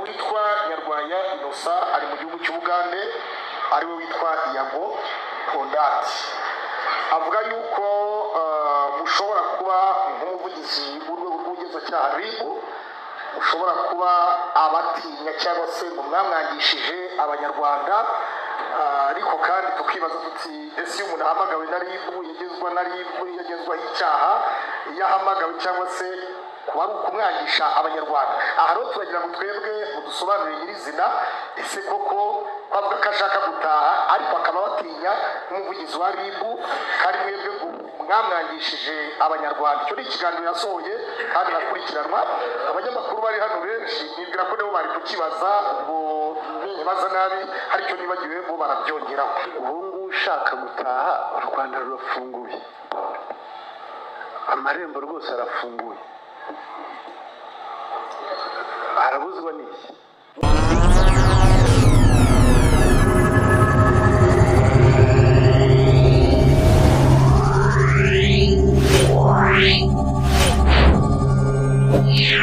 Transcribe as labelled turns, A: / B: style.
A: witwa Nyarwaya Innocent ari mu gihugu cy'Ubugande ariwe witwa Yago Pon Dat. Avuga yuko mushobora kuba nk'umuvugizi w'urwego rw'ubugenzacyaha RIB ushobora kuba abatinya cyangwa se ngo mwamwangishije abanyarwanda, ariko kandi tukibaza tuti ese iyo umuntu ahamagawe na RIB yagezwaho icyaha yahamagawe cyangwa se kuba ari ukumwangisha abanyarwanda. Aha rero turagira ngo twebwe mudusobanurire nyirizina ese koko bavuga ko ashaka gutaha ariko akaba batinya nk'umuvugizi wa RIB kandi mwebwe mwamwangishije abanyarwanda. Icyo ni ikiganiro yasohoye kandi nakurikiranwa, abanyamakuru bari hano benshi nibwira ko nabo bari kukibaza ngo nibaza nabi hari icyo nibagiwe bo barabyongeraho.
B: Ubu ngubu ushaka gutaha u Rwanda rurafunguye, amarembo rwose arafunguye, arabuzwa n'iki?
C: Yeah.